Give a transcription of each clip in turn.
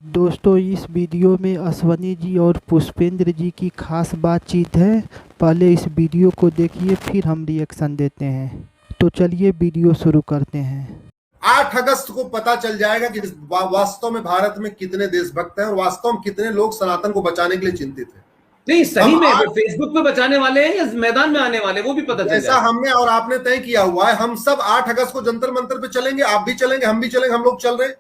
दोस्तों इस वीडियो में अश्वनी जी और पुष्पेंद्र जी की खास बातचीत है। पहले इस वीडियो को देखिए फिर हम रिएक्शन देते हैं। तो चलिए वीडियो शुरू करते हैं। 8 अगस्त को पता चल जाएगा कि वास्तव में भारत में कितने देशभक्त हैं और वास्तव में कितने लोग सनातन को बचाने के लिए चिंतित हैं। नहीं सही हम में फेसबुक पे बचाने वाले हैं या मैदान में आने वाले, वो भी पता चल ऐसा जाएगा। हमने और आपने तय किया हुआ है। हम सब 8 अगस्त को जंतर मंतर पे चलेंगे। आप भी चलेंगे, हम भी चलेंगे। हम लोग चल रहे हैं।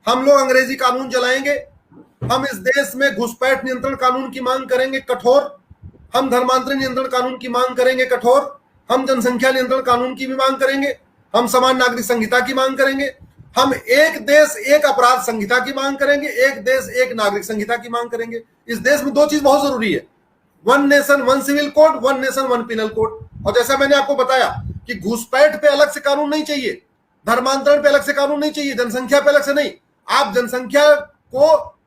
हम लोग अंग्रेजी कानून चलाएंगे। हम इस देश में घुसपैठ नियंत्रण कानून की मांग करेंगे कठोर। हम धर्मांतरण नियंत्रण कानून की मांग करेंगे कठोर। हम जनसंख्या नियंत्रण कानून की भी मांग करेंगे। हम समान नागरिक संहिता की मांग करेंगे। हम एक देश एक अपराध संहिता की मांग करेंगे। एक देश एक नागरिक संहिता की मांग करेंगे। इस देश में 2 चीज बहुत जरूरी है, 1 nation 1 civil code, 1 nation 1 penal code. और जैसा मैंने आपको बताया कि घुसपैठ पे अलग से कानून नहीं चाहिए, धर्मांतरण पे अलग से कानून नहीं चाहिए, जनसंख्या पे अलग से नहीं। आप जनसंख्या को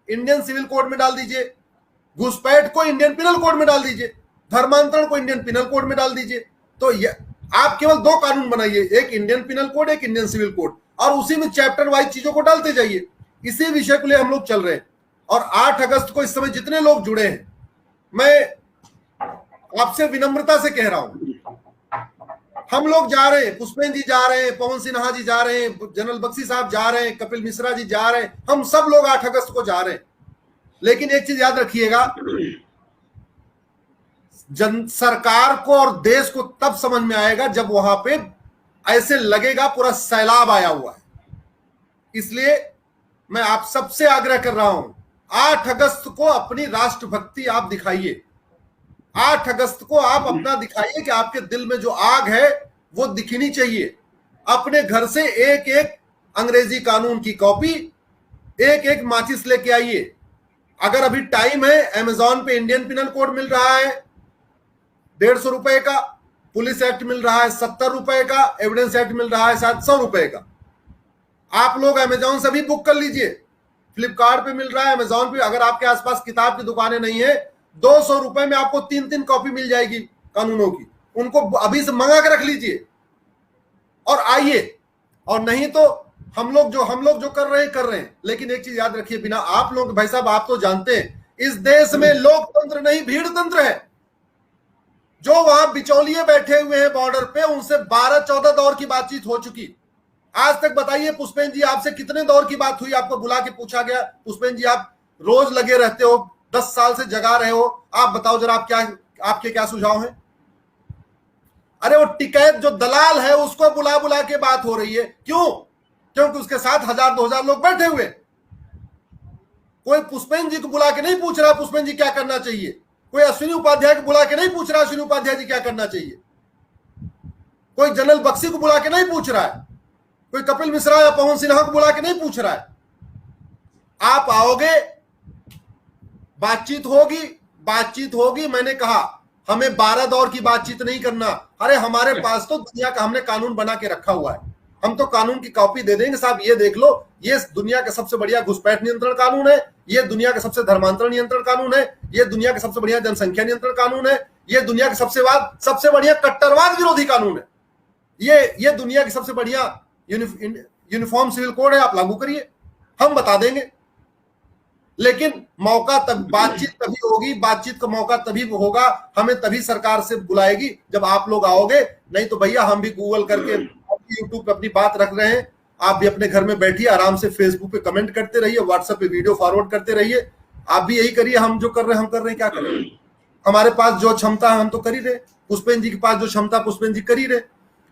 इंडियन सिविल कोड में डाल दीजिए, घुसपैठ को इंडियन पिनल कोड में डाल दीजिए, धर्मांतरण को इंडियन पिनल कोड में डाल दीजिए। तो आप केवल 2 कानून बनाइए, एक इंडियन पिनल कोड, एक इंडियन सिविल कोड, और उसी में चैप्टर वाइज चीजों को डालते जाइए। इसी विषय के लिए हम लोग चल रहे हैं। और 8 अगस्त को इस समय जितने लोग जुड़े हैं, मैं आपसे विनम्रता से कह रहा हूं, हम लोग जा रहे हैं, पुष्पेंद्र जी जा रहे हैं, पवन सिन्हा जी जा रहे हैं, जनरल बख्शी साहब जा रहे हैं, कपिल मिश्रा जी जा रहे हैं, हम सब लोग 8 अगस्त को जा रहे हैं। लेकिन एक चीज याद रखिएगा, सरकार को और देश को तब समझ में आएगा जब वहां पे ऐसे लगेगा पूरा सैलाब आया हुआ है। इसलिए मैं आप सबसे आग्रह कर रहा हूं, 8 अगस्त को अपनी राष्ट्रभक्ति आप दिखाइए। 8 अगस्त को आप अपना दिखाइए कि आपके दिल में जो आग है वो दिखनी चाहिए। अपने घर से एक एक अंग्रेजी कानून की कॉपी, एक एक माचिस लेके आइए। अगर अभी टाइम है, अमेजॉन पे इंडियन पिनल कोड मिल रहा है 150 रुपए का, पुलिस एक्ट मिल रहा है 70 रुपए का, एविडेंस एक्ट मिल रहा है 700 रुपए का। आप लोग अमेजॉन से भी बुक कर लीजिए, फ्लिपकार्ट पे मिल रहा है, अमेजॉन पे। अगर आपके आसपास किताब की दुकानें नहीं है, 200 रुपए में आपको 3-3 कॉपी मिल जाएगी कानूनों की। उनको अभी से मंगा के रख लीजिए और आइए। और नहीं तो हम लोग जो कर रहे हैं। लेकिन एक चीज याद रखिए, बिना आप लोग, भाई साहब आप तो जानते हैं, इस देश में लोकतंत्र नहीं भीड़ तंत्र है। जो वहां बिचौलिए बैठे हुए हैं बॉर्डर पे, उनसे 12-14 दौर की बातचीत हो चुकी। आज तक बताइए पुष्पेंद्र जी, आपसे कितने दौर की बात हुई? आपको बुला के पूछा गया, पुष्पेंद्र जी आप रोज लगे रहते हो, 10 साल से जगा रहे हो, आप बताओ जरा आपके क्या सुझाव हैं? अरे वो टिकैत जो दलाल है उसको बुला बुला के बात हो रही है। क्यों? क्योंकि उसके साथ 1000-2000 लोग बैठे हुए। कोई पुष्पेंद्र जी को बुला के नहीं पूछ रहा पुष्पेंद्र जी क्या करना चाहिए। कोई अश्विनी उपाध्याय को बुला के नहीं पूछ रहा अश्विनी उपाध्याय जी क्या करना चाहिए। कोई जनरल बख्शी को बुला के नहीं पूछ रहा है। कोई कपिल मिश्रा या पवन सिन्हा को बुला के नहीं पूछ रहा है। आप आओगे, बातचीत होगी। मैंने कहा हमें 12 दौर की बातचीत नहीं करना। अरे हमारे पास तो दुनिया का हमने कानून बना के रखा हुआ है। हम तो कानून की कॉपी दे देंगे, साहब ये देख लो, ये दुनिया का सबसे बढ़िया घुसपैठ नियंत्रण कानून है, ये दुनिया का सबसे धर्मांतरण नियंत्रण कानून है, ये दुनिया का सबसे बढ़िया जनसंख्या नियंत्रण कानून है, ये दुनिया का सबसे बढ़िया कट्टरवाद विरोधी कानून है, ये दुनिया की सबसे बढ़िया यूनिफॉर्म सिविल कोड है। आप लागू करिए, हम बता देंगे। लेकिन मौका तब बातचीत तभी होगी, बातचीत का मौका तभी होगा, हमें तभी सरकार से बुलाएगी जब आप लोग आओगे। नहीं तो भैया हम भी गूगल करके यूट्यूब पे अपनी बात रख रहे हैं, आप भी अपने घर में बैठिए, आराम से फेसबुक पे कमेंट करते रहिए, व्हाट्सएप पे वीडियो फॉरवर्ड करते रहिए। आप भी यही करिए। हम जो कर रहे हैं हम कर रहे हैं, क्या कर रहे हैं? हमारे पास जो क्षमता है हम तो कर ही रहे, पुष्पेंद्र जी के पास जो क्षमता पुष्पेंद्र जी कर ही रहे।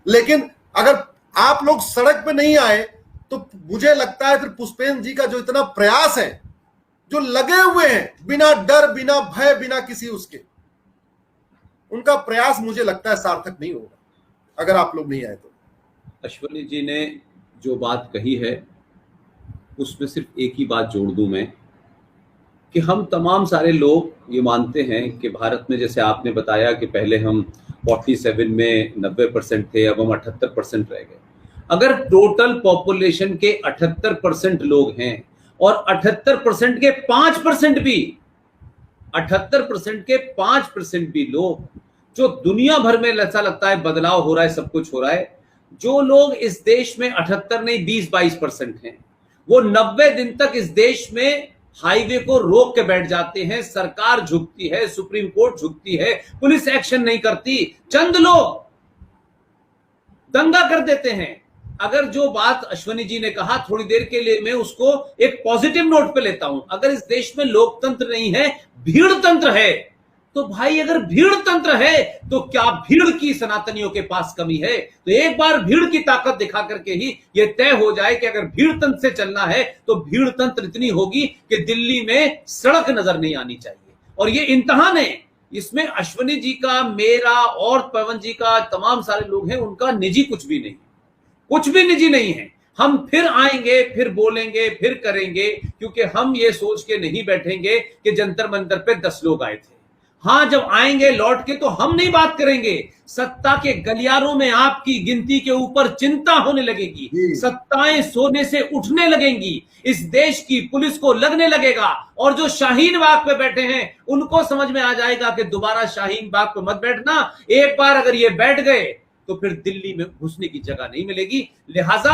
लेकिन अगर आप लोग सड़क पे नहीं आए तो मुझे लगता है फिर पुष्पेंद्र जी का जो इतना प्रयास है, जो लगे हुए हैं बिना डर, बिना भय, बिना किसी उसके, उनका प्रयास मुझे लगता है सार्थक नहीं होगा अगर आप लोग नहीं आए तो। अश्वनी जी ने जो बात कही है उसमें सिर्फ एक ही बात जोड़ दूं मैं, कि हम तमाम सारे लोग ये मानते हैं कि भारत में, जैसे आपने बताया कि पहले हम 47 में 90% थे, अब हम 78% रह गए। अगर टोटल पॉपुलेशन के 78% लोग हैं और 78% के 5% भी 78% के 5% भी लोग, जो दुनिया भर में ऐसा लगता है बदलाव हो रहा है, सब कुछ हो रहा है, जो लोग इस देश में 78 नहीं 20-22% हैं, वो 90 दिन तक इस देश में हाईवे को रोक के बैठ जाते हैं, सरकार झुकती है, सुप्रीम कोर्ट झुकती है, पुलिस एक्शन नहीं करती, चंद लोग दंगा कर देते हैं। अगर जो बात अश्वनी जी ने कहा थोड़ी देर के लिए मैं उसको एक पॉजिटिव नोट पे लेता हूं, अगर इस देश में लोकतंत्र नहीं है, भीड़ तंत्र है, तो भाई अगर भीड़ तंत्र है तो क्या भीड़ की सनातनियों के पास कमी है? तो एक बार भीड़ की ताकत दिखा करके ही यह तय हो जाए कि अगर भीड़ तंत्र से चलना है तो भीड़ तंत्र इतनी होगी कि दिल्ली में सड़क नजर नहीं आनी चाहिए। और ये इम्तिहान है, इसमें अश्वनी जी का, मेरा और पवन जी का, तमाम सारे लोग हैं, उनका निजी कुछ भी नहीं, कुछ भी निजी नहीं है। हम फिर आएंगे, फिर बोलेंगे, फिर करेंगे, क्योंकि हम ये सोच के नहीं बैठेंगे कि जंतर मंतर पे 10 लोग आए थे। हां, जब आएंगे लौट के तो हम नहीं बात करेंगे, सत्ता के गलियारों में आपकी गिनती के ऊपर चिंता होने लगेगी, सत्ताएं सोने से उठने लगेंगी, इस देश की पुलिस को लगने लगेगा, और जो शाहीन बाग पे बैठे हैं उनको समझ में आ जाएगा कि दोबारा शाहीन बाग पे मत बैठना, एक बार अगर ये बैठ गए तो फिर दिल्ली में घुसने की जगह नहीं मिलेगी। लिहाजा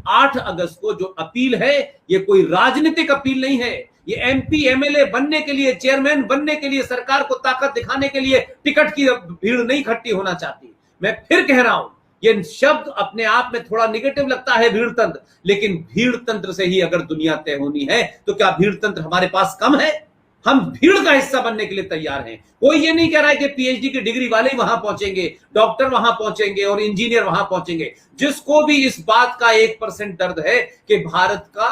8 अगस्त को जो अपील है ये कोई राजनीतिक अपील नहीं है, ये एमपी एमएलए बनने के लिए, चेयरमैन बनने के लिए, सरकार को ताकत दिखाने के लिए टिकट की भीड़ नहीं इकट्ठी होना चाहती। मैं फिर कह रहा हूं, ये शब्द अपने आप में थोड़ा निगेटिव लगता है भीड़ तंत्र, लेकिन भीड़ तंत्र से ही अगर दुनिया तय होनी है तो क्या भीड़ तंत्र हमारे पास कम है? हम भीड़ का हिस्सा बनने के लिए तैयार हैं। कोई ये नहीं कह रहा है कि पीएचडी की डिग्री वाले ही वहां पहुंचेंगे, डॉक्टर वहां पहुंचेंगे और इंजीनियर वहां पहुंचेंगे। जिसको भी इस बात का 1% दर्द है कि भारत का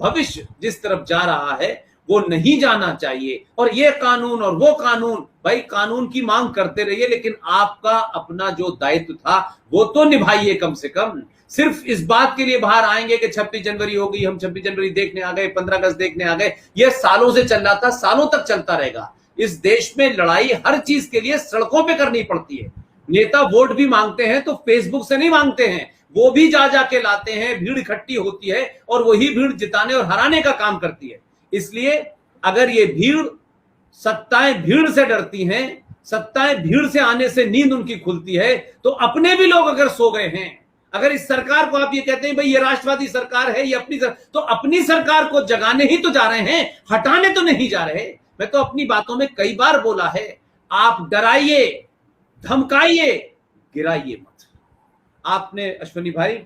भविष्य जिस तरफ जा रहा है वो नहीं जाना चाहिए, और ये कानून और वो कानून, भाई कानून की मांग करते रहिए, लेकिन आपका अपना जो दायित्व था वो तो निभाइए कम से कम। सिर्फ इस बात के लिए बाहर आएंगे कि 26 जनवरी हो गई, हम 26 जनवरी देखने आ गए, 15 अगस्त देखने आ गए, यह सालों से चल रहा था, सालों तक चलता रहेगा। इस देश में लड़ाई हर चीज के लिए सड़कों पे करनी पड़ती है। नेता वोट भी मांगते हैं तो फेसबुक से नहीं मांगते हैं, वो भी जा जाके लाते हैं, भीड़ इकट्ठी होती है और वही भीड़ जिताने और हराने का काम करती है। इसलिए अगर ये भीड़, सत्ताएं भीड़ से डरती हैं, सत्ताएं भीड़ से आने से नींद उनकी खुलती है, तो अपने भी लोग अगर सो गए हैं, अगर इस सरकार को आप ये कहते हैं भाई ये राष्ट्रवादी सरकार है, ये अपनी तो अपनी सरकार को जगाने ही तो जा रहे हैं, हटाने तो नहीं जा रहे। मैं तो अपनी बातों में कई बार बोला है, आप डराइए, धमकाइए, गिराइए मत। आपने अश्वनी भाई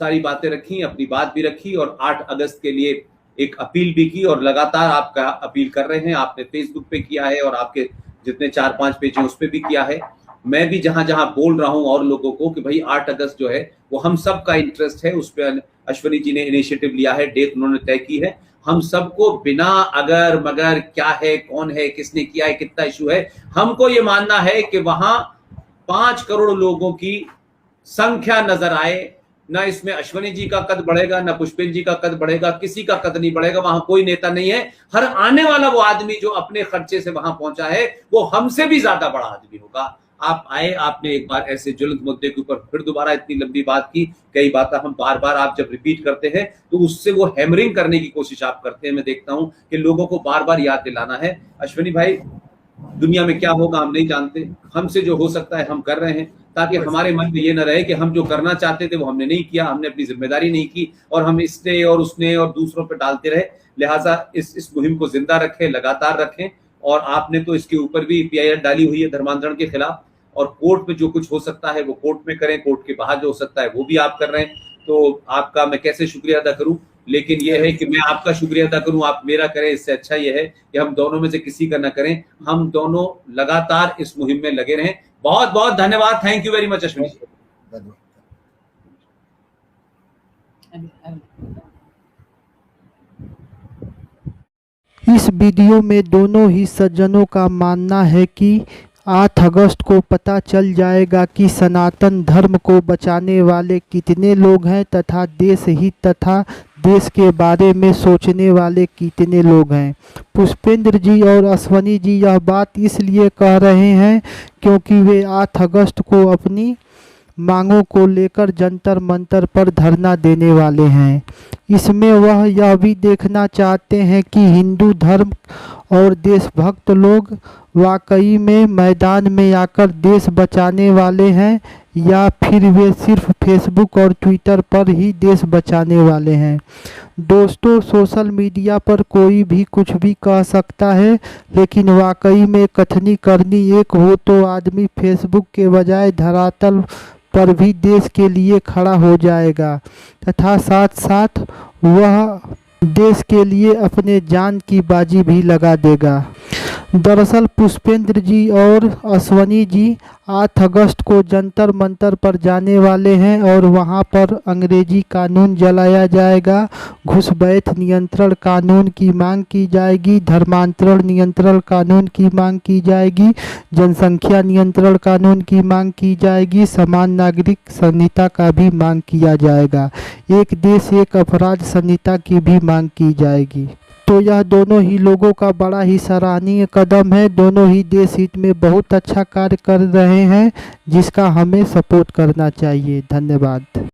सारी बातें रखी, अपनी बात भी रखी और 8 अगस्त के लिए एक अपील भी की, और लगातार आपका अपील कर रहे हैं। आपने फेसबुक पे किया है और आपके जितने 4-5 पेज हैं उस पे भी किया है। मैं भी जहां जहां बोल रहा हूं और लोगों को कि भाई 8 अगस्त जो है वो हम सब का इंटरेस्ट है, उस पर अश्वनी जी ने इनिशिएटिव लिया है, डेट उन्होंने तय की है। हम सबको बिना अगर मगर क्या है, कौन है, किसने किया है, कितना इशू है, हमको ये मानना है कि वहां 5 करोड़ लोगों की संख्या नजर आए। ना इसमें अश्वनी जी का कद बढ़ेगा, ना पुष्पेंद्र जी का कद बढ़ेगा, किसी का कद नहीं बढ़ेगा। वहां कोई नेता नहीं है, हर आने वाला वो आदमी जो अपने खर्चे से वहां पहुंचा है वो हमसे भी ज्यादा बड़ा आदमी होगा। आप आए, आपने एक बार ऐसे ज्वलंत मुद्दे के ऊपर फिर दोबारा इतनी लंबी बात की, कई बातें हम बार बार आप जब रिपीट करते हैं तो उससे वो हैमरिंग करने की कोशिश आप करते हैं। मैं देखता हूं कि लोगों को बार बार याद दिलाना है। अश्वनी भाई, दुनिया में क्या होगा हम नहीं जानते, हमसे जो हो सकता है हम कर रहे हैं, ताकि हमारे मन में ये न रहे कि हम जो करना चाहते थे वो हमने नहीं किया, हमने अपनी जिम्मेदारी नहीं की और हम इसने और उसने और दूसरों पे डालते रहे। लिहाजा इस मुहिम को जिंदा रखें, लगातार रखें। और आपने तो इसके ऊपर भी PIR डाली हुई है धर्मांतरण के खिलाफ, और कोर्ट में जो कुछ हो सकता है वो कोर्ट में करें, कोर्ट के बाहर जो हो सकता है वो भी आप कर रहे हैं। तो आपका मैं कैसे शुक्रिया अदा करूं, लेकिन यह है कि मैं आपका शुक्रिया अदा करूं, आप मेरा करें, इससे अच्छा यह है कि हम दोनों में से किसी का ना करें। हम दोनों लगातार इस मुहिम में लगे रहें। बहुत बहुत धन्यवाद। Thank you very much Ashwini. इस वीडियो में दोनों ही सज्जनों का मानना है कि 8 अगस्त को पता चल जाएगा कि सनातन धर्म को बचाने वाले कितने लोग हैं तथा देश हित तथा देश के बारे में सोचने वाले कितने लोग हैं। पुष्पेंद्र जी और अश्वनी जी यह बात इसलिए कह रहे हैं क्योंकि वे 8 अगस्त को अपनी मांगों को लेकर जंतर मंतर पर धरना देने वाले हैं। इसमें वह यह भी देखना चाहते हैं कि हिंदू धर्म और देशभक्त लोग वाकई में मैदान में आकर देश बचाने वाले हैं या फिर वे सिर्फ फेसबुक और ट्विटर पर ही देश बचाने वाले हैं। दोस्तों, सोशल मीडिया पर कोई भी कुछ भी कह सकता है, लेकिन वाकई में कथनी करनी एक हो तो आदमी फेसबुक के बजाय धरातल पर भी देश के लिए खड़ा हो जाएगा तथा साथ साथ वह देश के लिए अपने जान की बाजी भी लगा देगा। दरअसल पुष्पेंद्र जी और अश्वनी जी 8 अगस्त को जंतर मंतर पर जाने वाले हैं और वहां पर अंग्रेजी कानून जलाया जाएगा, घुसपैठ नियंत्रण कानून की मांग की जाएगी, धर्मांतरण नियंत्रण कानून की मांग की जाएगी, जनसंख्या नियंत्रण कानून की मांग की जाएगी, समान नागरिक संहिता का भी मांग किया जाएगा, एक देश एक अपराध संहिता की भी मांग की जाएगी। तो यह दोनों ही लोगों का बड़ा ही सराहनीय कदम है। दोनों ही देश हित में बहुत अच्छा कार्य कर रहे हैं, जिसका हमें सपोर्ट करना चाहिए। धन्यवाद।